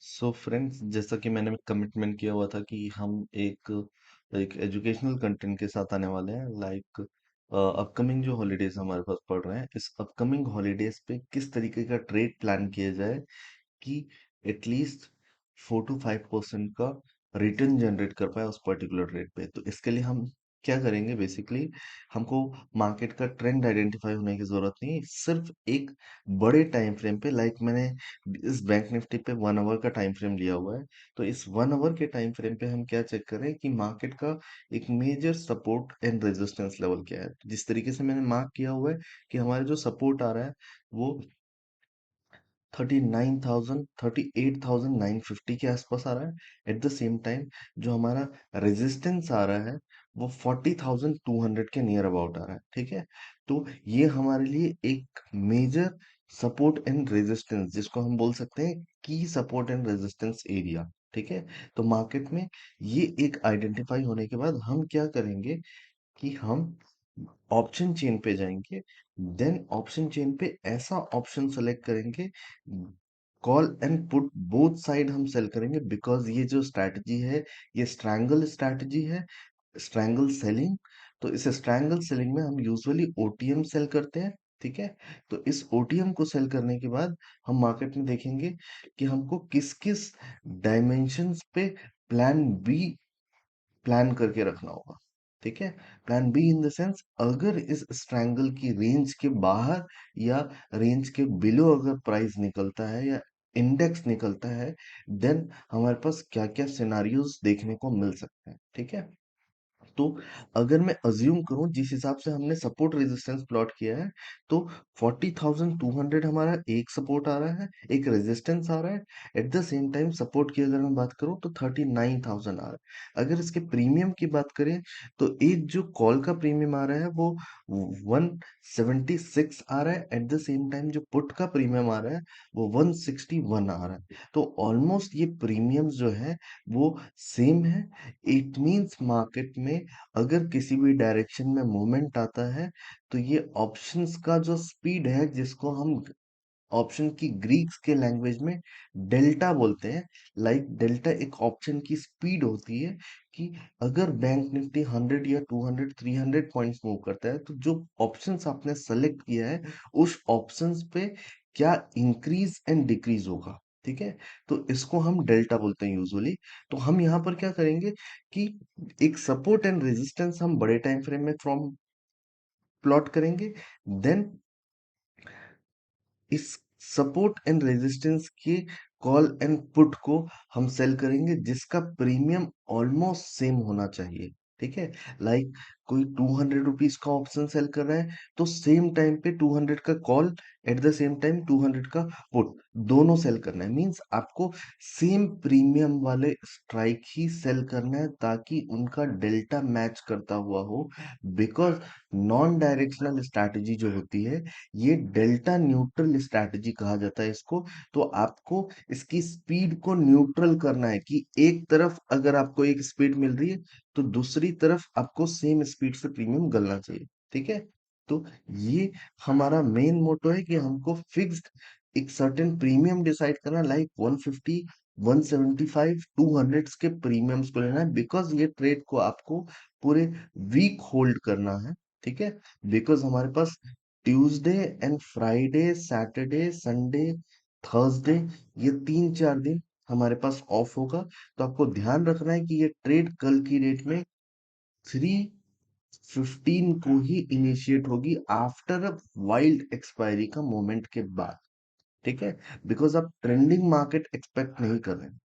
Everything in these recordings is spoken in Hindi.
सो फ्रेंड्स, जैसा कि मैंने कमिटमेंट किया हुआ था कि हम एक एक एजुकेशनल कंटेंट के साथ आने वाले हैं। लाइक अपकमिंग जो हॉलीडेज हमारे पास पड़ रहे हैं, इस अपकमिंग हॉलीडेज पे किस तरीके का ट्रेड प्लान किया जाए कि एटलीस्ट 4 to 5% का रिटर्न जनरेट कर पाए उस पर्टिकुलर रेट पे। तो इसके लिए हम क्या करेंगे, बेसिकली हमको मार्केट का ट्रेंड आइडेंटिफाई होने की जरूरत नहीं है। सिर्फ एक बड़े टाइम फ्रेम पे, लाइक मैंने इस बैंक निफ्टी पे 1 आवर का टाइम फ्रेम लिया हुआ है। तो इस 1 आवर के टाइम फ्रेम पे हम क्या चेक करें कि मार्केट का एक major support and resistance level क्या है। जिस तरीके से मैंने मार्क किया हुआ है कि हमारे जो सपोर्ट आ रहा है वो 38,950 के आसपास आ रहा है। एट द सेम टाइम जो हमारा रेजिस्टेंस आ रहा है वो 40,200 के नियर अबाउट आ रहा है। ठीक है, तो ये हमारे लिए एक मेजर सपोर्ट एंड रेजिस्टेंस, जिसको हम बोल सकते हैं की सपोर्ट एंड रेजिस्टेंस एरिया। ठीक है, तो मार्केट में ये एक आइडेंटिफाई होने के बाद हम क्या करेंगे कि हम ऑप्शन चेन पे जाएंगे। देन ऑप्शन चेन पे ऐसा ऑप्शन सेलेक्ट करेंगे, call and put both side हम सेल करेंगे। बिकॉज ये जो स्ट्रैटेजी है ये स्ट्रैंगल स्ट्रैटेजी है, स्ट्रैंगल सेलिंग। तो इस स्ट्रैंगल सेलिंग में हम यूजुअली ओटीएम सेल करते हैं। ठीक है, तो इस ओटीएम को सेल करने के बाद हम मार्केट में देखेंगे कि हमको किस किस डायमेंशंस पे प्लान बी प्लान करके रखना होगा। ठीक है, plan be in the sense, अगर इस स्ट्रैंगल की रेंज के बाहर या रेंज के बिलो अगर प्राइस निकलता है या इंडेक्स निकलता है, देन हमारे पास क्या क्या सिनारियोज देखने को मिल सकते हैं। ठीक है, तो अगर मैं अज्यूम करूं जिस हिसाब से हमने सपोर्ट रेजिस्टेंस प्लॉट किया है, तो 40,200 हमारा एक सपोर्ट आ रहा है, एक रेजिस्टेंस आ रहा है। At the same time support की अगर मैं बात करूं तो 39,000 आ रहा है। अगर इसके प्रीमियम की बात करें तो एक जो कॉल का प्रीमियम आ रहा है वो 176 आ रहा है। एट द सेम टाइम जो पुट का प्रीमियम आ रहा है वो 161 आ रहा है। तो ऑलमोस्ट ये प्रीमियम्स जो है वो सेम है। इट मीन्स मार्केट में अगर किसी भी डायरेक्शन में मूवमेंट आता है तो ये ऑप्शंस का जो स्पीड है, जिसको हम ऑप्शन की ग्रीक्स के लैंग्वेज में डेल्टा बोलते हैं। लाइक डेल्टा एक ऑप्शन की स्पीड होती है कि अगर बैंक निफ्टी 100 या 200 300 पॉइंट्स मूव करता है तो जो ऑप्शंस आपने सेलेक्ट किया है उस ऑप्शंस पे क्या इंक्रीज एंड डिक्रीज होगा। ठीक है, तो इसको हम डेल्टा बोलते हैं यूजुअली। तो हम यहाँ पर क्या करेंगे कि एक सपोर्ट एंड रेजिस्टेंस हम बड़े टाइम फ्रेम में फ्रॉम प्लॉट करेंगे। देन इस सपोर्ट एंड रेजिस्टेंस के कॉल एंड पुट को हम सेल करेंगे जिसका प्रीमियम ऑलमोस्ट सेम होना चाहिए। ठीक है, लाइक कोई 200 रुपीज का ऑप्शन सेल कर रहा है तो सेम टाइम पे 200 का call, at the same time 200 का पुट, दोनों सेल करना है। मींस आपको सेम प्रीमियम वाले स्ट्राइक ही सेल करना है ताकि उनका डेल्टा मैच करता हुआ हो। बिकॉज नॉन डायरेक्शनल स्ट्रैटेजी जो होती है ये डेल्टा न्यूट्रल स्ट्रैटेजी कहा जाता है इसको। तो आपको इसकी स्पीड को न्यूट्रल करना है कि एक तरफ अगर आपको एक स्पीड मिल रही है तो दूसरी तरफ आपको सेम स्पीड से प्रीमियम गलना चाहिए। ठीक है, तो ये हमारा मेन मोटो है कि हमको फिक्स्ड एक सर्टेन प्रीमियम डिसाइड करना, लाइक 150 175 200 के प्रीमियम्स को लेना है। बिकॉज ये ट्रेड को आपको पूरे वीक होल्ड करना है। ठीक है, बिकॉज हमारे पास Tuesday and Friday Saturday Sunday Thursday ये 3 4 दिन हमारे पास ऑफ होगा। तो आपको ध्यान रखना है कि ये ट्रेड कल की डेट में 3:15 को ही इनिशिएट होगी आफ्टर अ वाइल्ड एक्सपायरी का मोमेंट के बाद। ठीक है, बिकॉज आप ट्रेंडिंग मार्केट एक्सपेक्ट नहीं कर रहे हैं।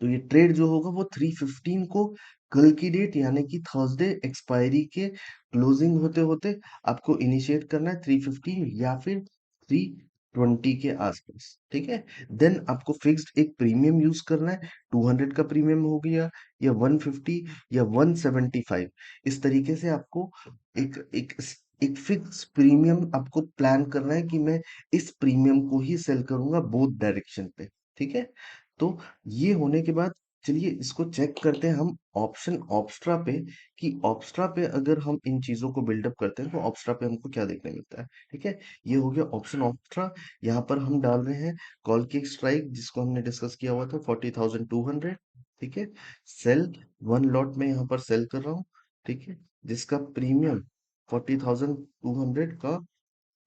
तो ये ट्रेड जो होगा वो 3:15 को कल की डेट यानी कि थर्सडे एक्सपायरी के क्लोजिंग होते होते आपको इनिशिएट करना है 3:15 या फिर 3:20 के आसपास। ठीक है, देन आपको फिक्स्ड एक प्रीमियम यूज करना है। 200 का प्रीमियम हो गया या 150 या 175, इस तरीके से आपको एक एक एक फिक्स प्रीमियम आपको प्लान करना है कि मैं इस प्रीमियम को ही सेल करूंगा बोथ डायरेक्शन पे। ठीक है, तो ये होने के बाद चलिए इसको चेक करते हैं हम ऑप्शन ऑप्स्ट्रा पे, कि ऑप्स्ट्रा पे अगर हम इन चीजों को बिल्डअप करते हैं तो ऑप्स्ट्रा पे हमको क्या देखने मिलता है। ठीक है, ये हो गया ऑप्शन ऑप्स्ट्रा। यहाँ पर हम डाल रहे हैं कॉल की स्ट्राइक जिसको हमने डिस्कस किया हुआ था 40,200। ठीक है, सेल वन लॉट में यहाँ पर सेल कर रहा हूँ। ठीक है, जिसका प्रीमियम 40,200 का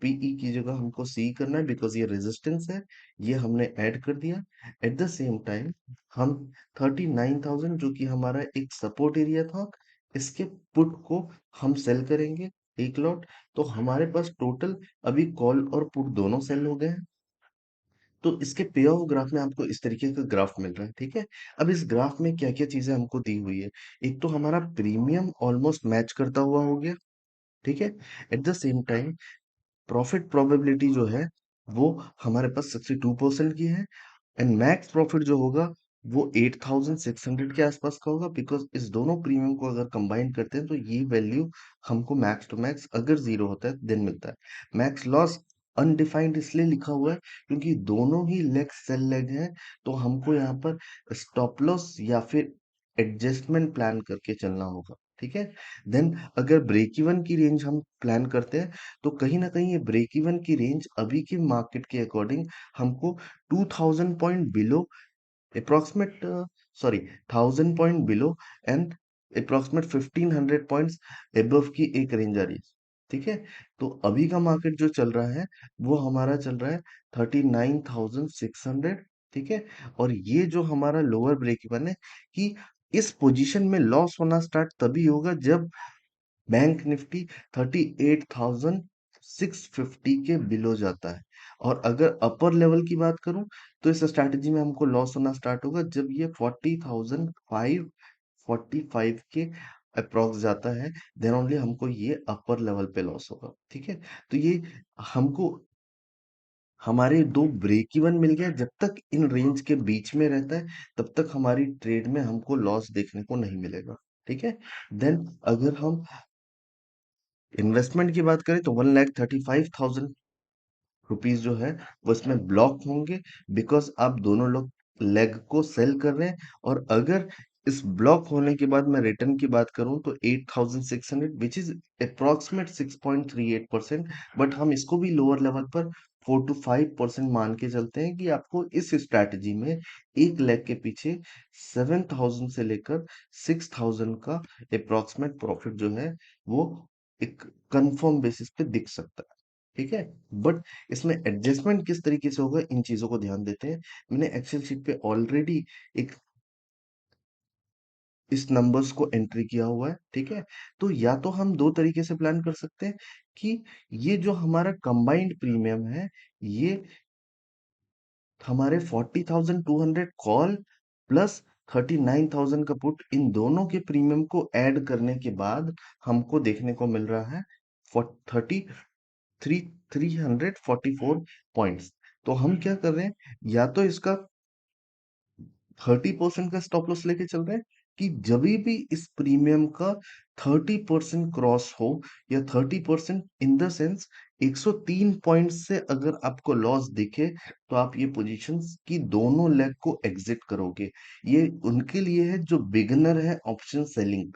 पीई की जगह हमको सी करना है, बिकॉज ये रेजिस्टेंस है, ये हमने ऐड कर दिया। एट द सेम टाइम हम 39,000 जो कि हमारा एक सपोर्ट एरिया था, इसके पुट को हम सेल करेंगे एक लॉट। तो हमारे पास टोटल अभी कॉल और पुट दोनों सेल हो गए हैं। तो इसके पे ऑफ ग्राफ में आपको इस तरीके का ग्राफ मिल रहा है। ठीक है, अब इस ग्राफ में क्या क्या चीजें हमको दी हुई है। एक तो हमारा प्रीमियम ऑलमोस्ट मैच करता हुआ हो गया। ठीक है, at the same time profit probability जो है वो हमारे पास 62% की है। एंड मैक्स प्रॉफिट जो होगा वो 8,600 के आसपास का होगा, बिकॉज इस दोनों प्रीमियम को अगर कंबाइन करते हैं तो ये वैल्यू हमको मैक्स टू मैक्स अगर जीरो होता है देन मिलता है। मैक्स लॉस अनडिफाइंड इसलिए लिखा हुआ है क्योंकि दोनों ही लेग सेल लेग हैं। तो हमको यहाँ पर स्टॉप लॉस या फिर एडजस्टमेंट प्लान करके चलना होगा। ठीक है, देन अगर ब्रेक इवन की रेंज हम प्लान करते हैं तो कहीं ना कहीं ये ब्रेक इवन की रेंज अभी की मार्केट के अकॉर्डिंग हमको 2000 point below approximate, sorry 1000 point below and approximate 1500 points above की एक रेंज आ रही है। ठीक है, तो अभी का मार्केट जो चल रहा है वो हमारा चल रहा है 39,600। ठीक है, और ये जो हमारा लोअर ब्रेक इवन है, कि इस पोजीशन में लॉस होना स्टार्ट तभी होगा जब बैंक निफ्टी 38,650 के बिलो जाता है। और अगर अपर लेवल की बात करूं तो इस स्ट्रैटेजी में हमको लॉस होना स्टार्ट होगा जब ये 40,545 के अप्रॉक्स जाता है। देन ओनली हमको ये अपर लेवल पे लॉस होगा। ठीक है, तो ये हमको हमारे दो ब्रेक इवन मिल गया। जब तक इन रेंज के बीच में रहता है तब तक हमारी ट्रेड में हमको लॉस देखने को नहीं मिलेगा। ठीक है, देन अगर हम इन्वेस्टमेंट की बात करें तो 1,35,000 रुपीस जो है वो इसमें ब्लॉक होंगे, बिकॉज आप दोनों लोग लेग को सेल कर रहे हैं। और अगर इस ब्लॉक होने के बाद मैं रिटर्न की बात करूं तो 8,600 विच इज अप्रॉक्सीमेट 6.38%। बट हम इसको भी लोअर लेवल पर 4 to 5% मान के चलते हैं कि आपको इस स्ट्रैटेजी में एक लेग के पीछे 7,000 से लेकर 6,000 का अप्रॉक्सीमेट प्रॉफिट जो है वो एक कंफर्म बेसिस पे दिख सकता है। ठीक है, बट इसमें एडजस्टमेंट किस तरीके से होगा इन चीजों को ध्यान देते हैं। मैंने एक्सेल शीट पे ऑलरेडी एक इस नंबर्स को एंट्री किया हुआ है। ठीक है, तो या तो हम दो तरीके से प्लान कर सकते हैं कि ये जो हमारा कंबाइंड प्रीमियम है, ये हमारे 40,200 कॉल प्लस 39,000 का पुट, इन दोनों के प्रीमियम को ऐड करने के बाद हमको देखने को मिल रहा है 344 पॉइंट्स। तो हम क्या कर रहे हैं, या तो इसका 30% का स्टॉप लॉस लेके चल रहे हैं कि जब भी इस प्रीमियम का 30% क्रॉस हो, या 30% इन द सेंस 103 पॉइंट से अगर आपको लॉस दिखे तो आप ये पोजीशंस की दोनों लेग को एग्जिट करोगे। ये उनके लिए है जो बिगिनर है ऑप्शन सेलिंग।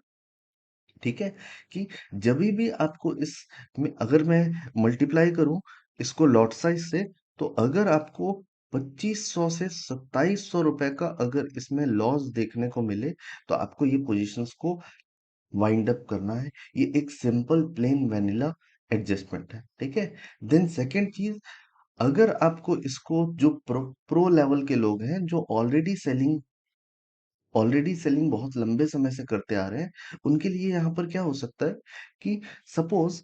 ठीक है, कि जब भी आपको इस में अगर मैं मल्टीप्लाई करूं इसको लॉट साइज से, तो अगर आपको 2500 से 2700 रुपए का अगर इसमें लॉस देखने को मिले तो आपको ये पोजीशंस को वाइंड अप करना है। ये एक सिंपल प्लेन वैनिला एडजस्टमेंट है। ठीक है, देन सेकेंड चीज, अगर आपको इसको जो प्रो लेवल के लोग हैं जो ऑलरेडी सेलिंग बहुत लंबे समय से करते आ रहे हैं, उनके लिए यहाँ पर क्या हो सकता है कि सपोज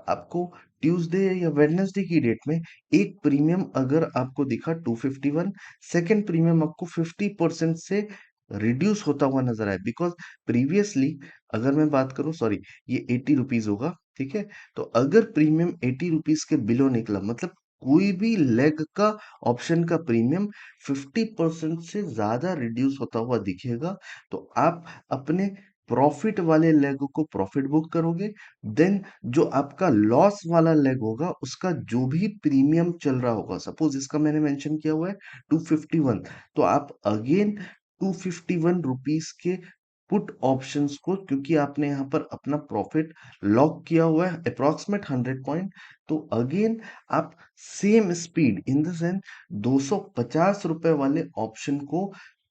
आपको ट्यूसडे या वेडनेसडे की डेट में एक प्रीमियम अगर आपको दिखा 251, सेकंड प्रीमियम आपको 50% से रिड्यूस होता हुआ नजर आए। बिकॉज प्रीवियसली अगर मैं बात करूं, सॉरी, ये 80 रुपीज होगा। ठीक है, तो अगर प्रीमियम 80 रुपीज के बिलो निकला, मतलब कोई भी लेग का ऑप्शन का प्रीमियम 50% से ज्यादा रिड्यूस होता हुआ दिखेगा, तो आप अपने प्रॉफिट वाले लेग को प्रॉफिट बुक करोगे। देन जो आपका लॉस वाला लेग होगा उसका जो भी प्रीमियम चल रहा होगा, सपोज इसका मैंने मेंशन किया हुआ है 251, तो आप अगेन 251 रुपीस के पुट ऑप्शंस को, क्योंकि आपने यहाँ पर अपना प्रॉफिट लॉक किया हुआ है अप्रॉक्सीमेट 100 पॉइंट, तो अगेन आप same speed in the sense 250 रुपए वाले ऑप्शन को,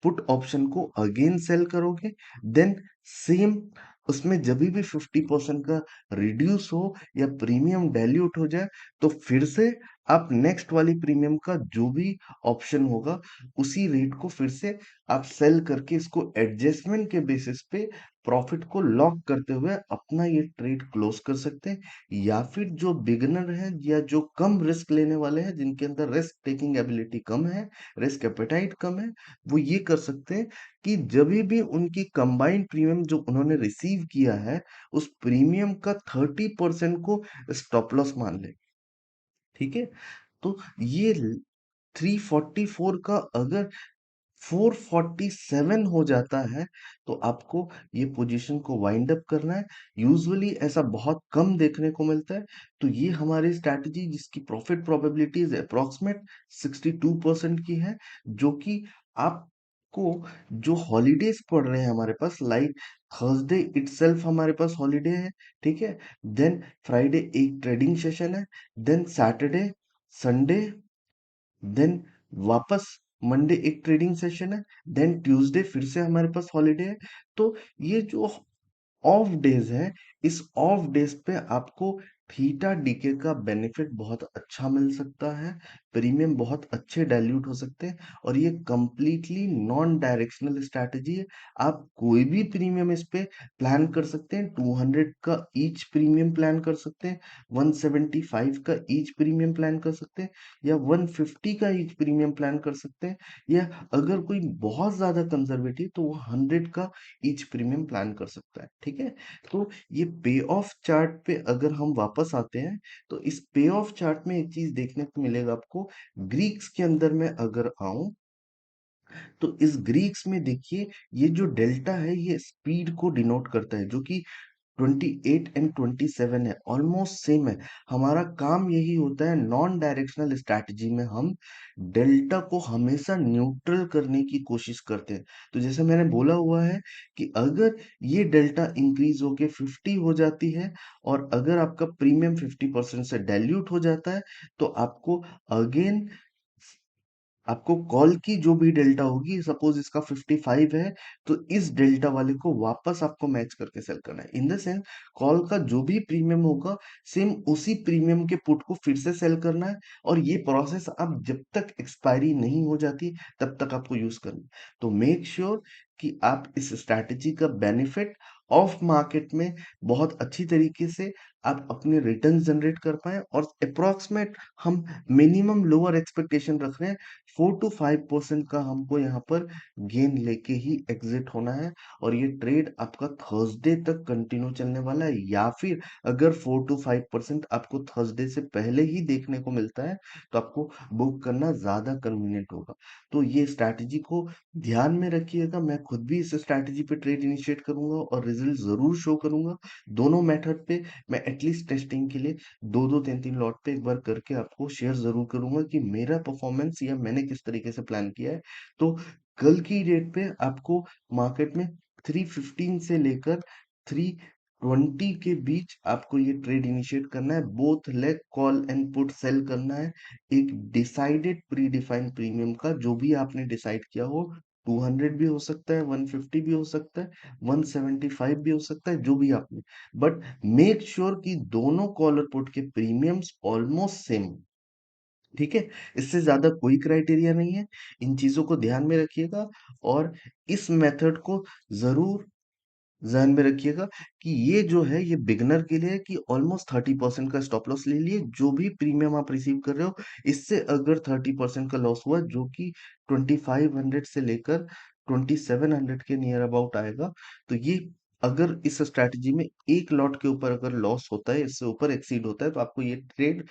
पुट ऑप्शन को अगेन सेल करोगे। देन सेम उसमें जब भी 50% का रिड्यूस हो या प्रीमियम डाइल्यूट हो जाए, तो फिर से आप नेक्स्ट वाली प्रीमियम का जो भी ऑप्शन होगा उसी रेट को फिर से आप सेल करके इसको एडजस्टमेंट के बेसिस पे प्रॉफिट को लॉक करते हुए अपना ये ट्रेड क्लोज कर सकते हैं। या फिर जो बिगिनर है या जो कम रिस्क लेने वाले हैं, जिनके अंदर रिस्क टेकिंग एबिलिटी कम है, रिस्क एपेटाइट कम है, वो ये कर सकते हैं कि जब भी उनकी कंबाइंड प्रीमियम जो उन्होंने रिसीव किया है, उस प्रीमियम का 30% को स्टॉप लॉस मान ले। ठीक है, तो ये 344 का अगर 447 हो जाता है, तो आपको ये पोजीशन को वाइंड अप करना है। यूजुअली ऐसा बहुत कम देखने को मिलता है। तो ये हमारी स्ट्रैटेजी, जिसकी प्रॉफिट प्रोबेबिलिटीज अप्रॉक्सीमेट 62% की है, जो कि आपको जो हॉलीडेज पड़ रहे हैं हमारे पास, लाइक थर्सडे इटसेल्फ हमारे पास हॉलीडे है, ठीक है। देन फ्राइडे एक ट्रेडिंग सेशन है, देन सैटरडे, संडे, देन वापस मंडे एक ट्रेडिंग सेशन है, देन ट्यूसडे फिर से हमारे पास हॉलीडे है। तो ये जो ऑफ डेज है, इस ऑफ डेज पे आपको थीटा डीके का बेनिफिट बहुत अच्छा मिल सकता है, प्रीमियम बहुत अच्छे डाइल्यूट हो सकते हैं, और ये कंप्लीटली नॉन डायरेक्शनल स्ट्रैटेजी है। आप कोई भी प्रीमियम इस पे प्लान कर सकते हैं। 200 का ईच प्रीमियम प्लान कर सकते हैं, 175 का ईच प्रीमियम प्लान कर सकते हैं, या 150 का ईच प्रीमियम प्लान कर सकते हैं, या अगर कोई बहुत ज्यादा कंजर्वेटिव तो वो 100 का ईच प्रीमियम प्लान कर सकता है। ठीक है, तो ये पे ऑफ चार्ट पे अगर हम वापस आते हैं, तो इस पे ऑफ चार्ट में एक चीज देखने को मिलेगा आपको। ग्रीक्स के अंदर मैं अगर आऊं, तो इस ग्रीक्स में देखिए, ये जो डेल्टा है ये स्पीड को डिनोट करता है, जो कि 28 एंड 27 है, ऑलमोस्ट सेम है। हमारा काम यही होता है, नॉन डायरेक्शनल स्ट्रैटेजी में हम डेल्टा को हमेशा न्यूट्रल करने की कोशिश करते हैं। तो जैसे मैंने बोला हुआ है कि अगर ये डेल्टा इंक्रीज होके 50 हो जाती है, और अगर आपका प्रीमियम 50% से डाइल्यूट हो जाता है, तो अगेन आपको कॉल की जो भी डेल्टा होगी, सपोज इसका 55 है, तो इस डेल्टा वाले को वापस आपको मैच करके सेल करना है। इन द सेंस, कॉल का जो भी प्रीमियम होगा, सेम उसी प्रीमियम के पुट को फिर से सेल करना है, और ये प्रोसेस आप जब तक एक्सपायरी नहीं हो जाती तब तक आपको यूज करना है। तो मेक श्योर कि आप इस स्ट्रैटेजी का बेनिफिट ऑफ मार्केट में बहुत अच्छी तरीके से आप अपने रिटर्न जनरेट कर पाए, और अप्रोक्सीमेट हम मिनिमम लोअर एक्सपेक्टेशन रख रहे हैं, 4 to 5% का हमको यहाँ पर गेन लेके ही एग्जिट होना है। और ये ट्रेड आपका थर्सडे तक कंटिन्यू चलने वाला है, या फिर अगर 4 to 5% आपको थर्सडे से पहले ही देखने को मिलता है, तो आपको बुक करना ज्यादा कन्वीनियंट होगा। तो ये स्ट्रैटेजी को ध्यान में रखिएगा। मैं खुद भी इस स्ट्रैटेजी पे ट्रेड इनिशिएट करूंगा और रिजल्ट जरूर शो करूंगा। दोनों मेथड पे मैं एटलीस्ट टेस्टिंग के लिए दो दो तीन तीन लॉट पे एक बार करके आपको शेयर जरूर करूंगा कि मेरा परफॉर्मेंस या मैंने किस तरीके से प्लान किया है। तो कल की डेट पे आपको मार्केट में 315 से लेकर 320 के बीच आपको ये ट्रेड इनिशिएट करना है। Both leg call and put sell करना है, एक डिसाइडेड प्री डिफाइंड प्रीमियम का, जो भी आपने डिसाइड किया हो। 200 भी हो सकता है, 150 भी हो सकता है, 175 भी हो सकता है, जो भी आपने, बट मेक श्योर कि दोनों कॉल और पुट के प्रीमियम्स ऑलमोस्ट सेम। ठीक है, इससे ज्यादा कोई क्राइटेरिया नहीं है। इन चीजों को ध्यान में रखिएगा, और इस मेथड को जरूर ध्यान में रखिएगा कि ये जो है ये बिगनर के लिए है, कि ऑलमोस्ट 30% का स्टॉप लॉस ले लिए। जो भी प्रीमियम आप रिसीव कर रहे हो, इससे अगर 30% का लॉस हुआ, जो कि 2500 से लेकर 2700 के नियर अबाउट आएगा, तो ये, अगर इस स्ट्रैटेजी में एक लॉट के ऊपर अगर लॉस होता है, इससे ऊपर एक्सीड होता है, तो आपको ये ट्रेड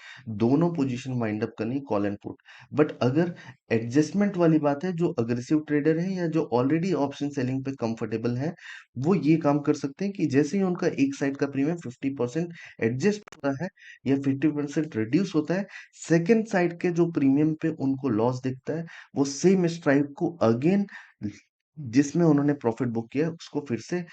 दोनों पोजीशन वाइंड अप करनी, कॉल एंड पुट। बट अगर एडजस्टमेंट वाली बात है, जो अग्रेसिव ट्रेडर है या जो ऑलरेडी ऑप्शन सेलिंग पे कंफर्टेबल है, वो ये काम कर सकते हैं कि जैसे ही उनका एक साइड का प्रीमियम 50% एडजस्ट होता है या 50% रिड्यूस होता है, सेकेंड साइड के जो प्रीमियम पे उनको लॉस दिखता है, वो सेम स्ट्राइक को अगेन जिसमें उन्होंने प्रॉफिट बुक किया है, उसको फिर से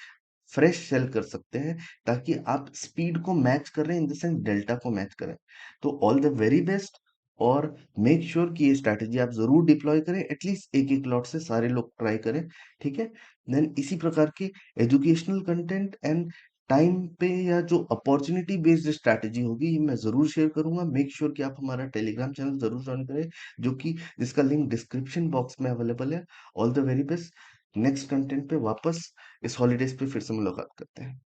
फ्रेश सेल कर सकते हैं, ताकि आप स्पीड को मैच कर रहे हैं, इन द सेंस डेल्टा को मैच करें। तो ऑल द वेरी बेस्ट, और मेक श्योर कि ये स्ट्रैटेजी आप जरूर डिप्लॉय करें, एटलीस्ट एक एक लॉट से सारे लोग ट्राई करें। ठीक है। देन इसी प्रकार की एजुकेशनल कंटेंट एंड टाइम पे या जो अपॉर्चुनिटी बेस्ड स्ट्रैटेजी होगी, ये मैं जरूर शेयर करूंगा। मेक श्योर कि आप हमारा टेलीग्राम चैनल जरूर ज्वाइन करें, जो कि जिसका लिंक डिस्क्रिप्शन बॉक्स में अवेलेबल है। All the very best. Next content पे वापस इस हॉलीडेज पे फिर से मुलाकात करते हैं।